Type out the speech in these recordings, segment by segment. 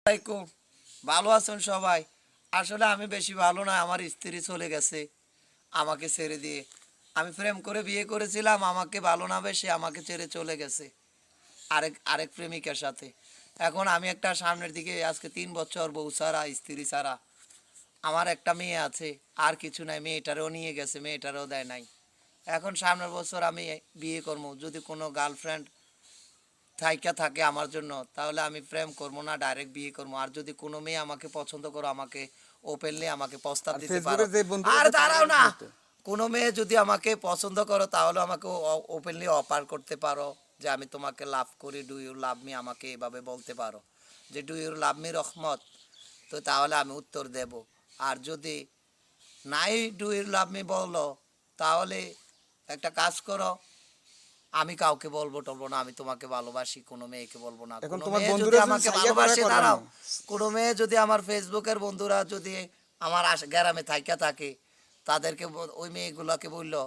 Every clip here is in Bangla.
আলাইকুম, ভালো আছেন সবাই? আসলে আমি বেশি ভালো না, আমার স্ত্রী চলে গেছে আমাকে ছেড়ে দিয়ে। আমি প্রেম করে বিয়ে করেছিলাম, আমাকে ভালো না বেশি আমাকে ছেড়ে চলে গেছে আরেক আরেক প্রেমিকার সাথে। এখন আমি একটা সামনের দিকে আজকে 3 বছর বউ ছাড়া, স্ত্রী ছাড়া। আমার একটা মেয়ে আছে, আর কিছু নাই। মেয়েটারও নিয়ে গেছে, মেয়েটারও দেয় নাই। এখন সামনের বছর আমি বিয়ে করবো। যদি কোনো গার্লফ্রেন্ড থাইকা থাকে আমার জন্য, তাহলে আমি প্রেম করবো না, ডাইরেক্ট বিয়ে করবো। আর যদি কোনো মেয়ে আমাকে পছন্দ করো, আমাকে ওপেনলি আমাকে প্রস্তাব আর দিতে পারো। ফেসবুকে যে বন্ধুরা আর আছে দাঁড়াও তারাই না, বলতো। কোনো মেয়ে যদি আমাকে পছন্দ করো, তাহলে আমাকে ওপেনলি অফার করতে পারো যে আমি তোমাকে লাভ করি, ডু ইউ লাভ মি, আমাকে এভাবে বলতে পারো যে ডু ইউ লাভ মি রহমত। তো তাহলে আমি উত্তর দেব। আর যদি নাই ডু ইউ লাভ মি বলো, তাহলে একটা কাজ করো, আমি কাউকে বলবো টলবো না, আমি তোমাকে ভালোবাসি, কোনো মেয়েকে বলবো না। এখন কোনো তোমার মেয়ে যদি বন্ধুরা যদি আমাকে সাইয়া করা ভালোবাসে, করবা দাঁড়াও, নি। কোনো মেয়ে যদি আমার ফেসবুকের বন্ধুরা যদি আমার গ্রামে থাইকা থাকে, তাদেরকে ওই মেয়েগুলোকে বললো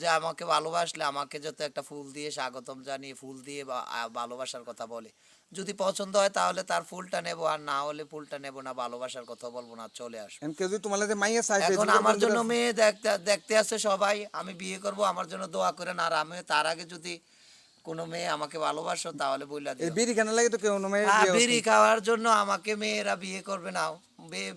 যে আমাকে ভালোবাসলে আমাকে যত একটা ফুল দিয়ে স্বাগতম জানিয়ে, ফুল দিয়ে ভালোবাসার কথা বলে। যদি পছন্দ হয় তাহলে তার ফুলটা নেবো, আর না হলে ফুলটা নেবো না, ভালোবাসার কথা বলবো না, চলে আসবো। এখন কেউ যদি তোমার লাগে মাইয়া চাই এখন ফেসবুকের আমার বন্ধুরা জন্য মেয়ে দেখতে দেখতে আছে সবাই, আমি বিয়ে করব, আমার জন্য দোয়া করেন। আর আমি তার আগে যদি কোনো মেয়ে আমাকে ভালোবাসো, তাহলে বইলা এই দিও। বিড়ি খানা লাগে তো কেউ মেয়ের বিয়ে বিড়ি হচ্ছে। খাওয়ার জন্য আমাকে মেয়েরা বিয়ে করবে না।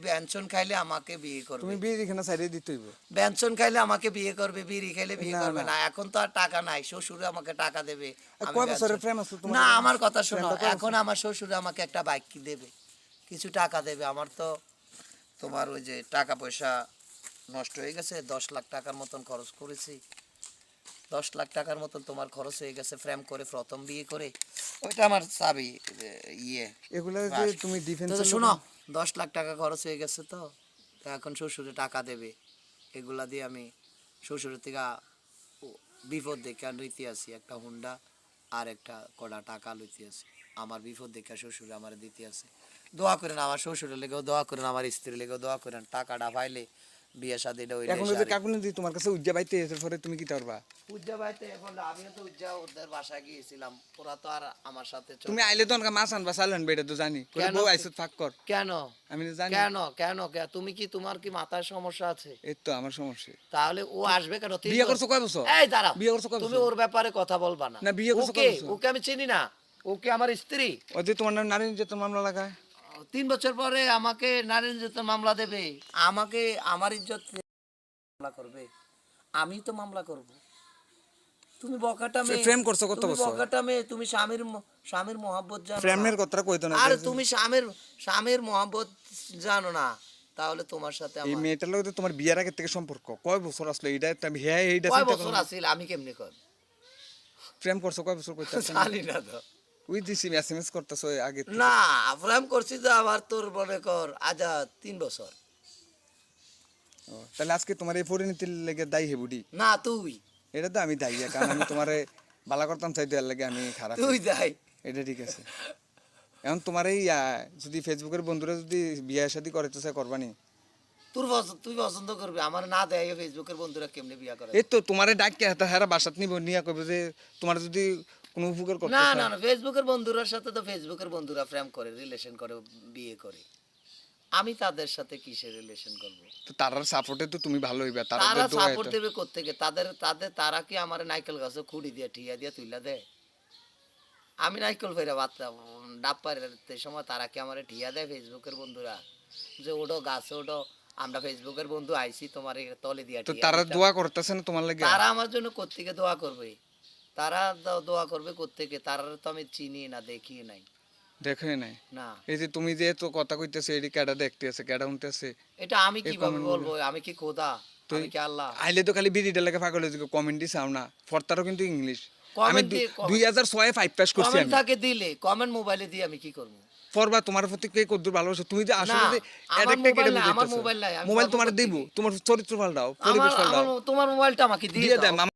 ব্যঞ্জন খাইলে আমাকে বিয়ে তুমি করবে। বিড়ি খানা সাইডে দিতে হইব। ব্যঞ্জন খাইলে আমাকে বিয়ে করবে, বিড়ি খাইলে বিয়ে না করবে না না। এখন তো আর টাকা নাই, শ্বশুরে আমাকে টাকা দেবে, আমি কয় বছরের ব্যঞ্জন। প্রেম আছে তোমার না, লগে? আমার কথা শোনো, প্রেমটা কয় এখন বছর? আমার শ্বশুরে আমাকে একটা বাইক দেবে, কিছু টাকা দেবে। আমার তো তোমার ওই যে টাকা পয়সা নষ্ট হয়ে গেছে, 10 লাখ টাকার মতন খরচ করেছি। 10 লাখ টাকার মতন তোমার খরচ হয়ে গেছে প্রেম করে, প্রথম বিয়ে করে। ওইটা আমার চাবি, ইয়ে এগুলা যে বাস। তুমি তো ডিফেন্সের শোনো, লোক। 10 লাখ টাকা খরচ হয়ে গেছে। তো তো এখন শ্বশুরে টাকা দেবে, এগুলা দিয়ে আমি শ্বশুরের থেকে বিপদ দেখে লইতে আসি একটা হুন্ডা, আর একটা কড়া টাকা লইতে আসি। আমার বিপদ দেখে শ্বশুরে আমার দিতে আসে। দোয়া করেন আমার শ্বশুরের লেগেও দোয়া করেন, আমার স্ত্রীর লেগেও দোয়া করেন। টাকাটা পাইলে বিয়ে শাদিটা হইলে এখন ওই যে কাকুনি দি তোমার কাছে উজ্জা বাইতে এসে পরে তুমি কি করবা? উজ্জা ভাইতে এখন আমিও তো উজ্জা ওদের বাসায় গিয়েছিলাম, ওরা তো আর আমার সাথে তুমি আইলে তো অনকা মাছ আনবা চাল আনবে, এটা তো জানি করে কেন বউ আইসত ফাঁক কর। কেন আমি তো জানি। কেন কেন তুমি কি, তোমার কি মাথায় সমস্যা আছে? এই তো আমার সমস্যা। তাহলে ও আসবে কেন? বিয়ে করছো কয় বছর? এই দাঁড়াও, বিয়ে করছো কয় তুমি বছর? ওর ব্যাপারে কথা বলবা না। না বিয়ে করছো ওকে কয় বছর? ওকে আমি চিনি না, ওকে আমার স্ত্রী। ওই যে তোমার নারী নির্যাতন মামলা লাগায়। 3 বছর পরে আমাকে নারী নির্যাতন মামলা দেবে, আমাকে আমার ইজ্জত মামলা করবে, আমি তো মামলা করব। তুমি বকাটা মেয়ে, প্রেম করছো কত তুমি বছর? বকাটা মেয়ে, তুমি স্বামীর মহব্বত জানো না। প্রেমের কথা কইতো না। আর তুমি স্বামীর মহব্বত জানো না, তাহলে তোমার সাথে এই আমার মেয়েটার লগে তো তোমার বিয়ের আগে থেকে সম্পর্ক কয় বছর আসলো? এইটা আমি হ্যাঁ এইটা কয় চিন্তা বছর করলাম। আছিল, আমি কেমনে কর প্রেম করছো কয় বছর কইতাছ? জানি না তো। ওই দিছি এসএমএস করতেছো আগে থেকে। না, প্রেম করছি তো আবার তোর মনে কর আজ 3 বছর। ও, তাহলে আজকে তোমার এই পরিণতির লেগে দায়ী হেবুডি। না তুই, এটা তো আমি দায়ী, কারণ আমি তোমারে বালা করতাম চাই দেওয়ার লাগে আমি খারাপ। তুই যাই। এটা ঠিক আছে। এখন তোমার এই যদি ফেসবুকের বন্ধুরা যদি বিয়ে শাদী করতে চায় করবানি? তুই পছন্দ করবি, আমার না দেয় ফেসবুকের বন্ধুরা কেমনে বিয়া করে? এই তো তোমারে ডাক হেরা বাসাত নিব নিয়া কইবে যে তোমার যদি কোনো উপকার করতে না না চায়। না, ফেসবুকের বন্ধুরার সাথে তো ফেসবুকের বন্ধুরা প্রেম করে, রিলেশন করে, বিয়ে করে। আমি তাদের সাথে কিসের রিলেশন করব? তো তারার সাপোর্টে তো তুমি ভালো হইবা, তারা তারা দোয়া সাপোর্ট দেবে কোত্থেকে? তারা কি আমার নাইকেল গাছে খুঁড়ি দিয়ে ঠিয়া দিয়ে তুইলা দেয়? আমি নাইকেল ফেরা বাচ্চা ডাব পাড়তে সময় তারা কি আমার ঠিয়া দেয় ফেসবুকের বন্ধুরা? যে ওডো গাছে ওডো, আমরা ফেসবুকের বন্ধু আইছি তোমার তলে দিয়া তো ঠিয়া তারা দিতাম। দোয়া করতেছে না তোমার লাগে? তারা আমার জন্য কোত্থেকে দোয়া করবে? তারা দোয়া করবে কোত্থেকে? তারা তো আমি চিনি না, দেখি নাই। দেখে নাই। না, এই যে তুমি যে তো কথা কইতেছে এডি কেডা দেখতে আছে কেডা শুনতে আছে? এটা আমি এই কিভাবে comment বলবো? আমি কি খোদা? তো আমি কি আল্লাহ? আইলে তো খালি বিড়িটা লাগে পাগল হয়ে যাবে, কমেন্টই চাও না। ফর্তারও কিন্তু ইংলিশ। আমি কমেন্ট দিয়ে 2006 5 পাস করছি কমেন্ট আমি। থাকে দিলে, কমেন্ট মোবাইলে দিয়ে আমি কি করবো? পড়বা তোমার প্রতি কে কদ্দুর ভালোবাসো, তুমি যে আসলে না, যে আমার অ্যাডিক্টে কেটে মোবাইল নাই, আমার বুঝাইতেছো। মোবাইল নাই, আমি মোবাইল পাবো তোমার কোত্থেকে? দেব, তোমার চরিত্র পাল্টাও, আমার পরিবেশ পাল্টাও। তোমার মোবাইলটা আমাকে দিয়ে দিয়ে দাও। দেন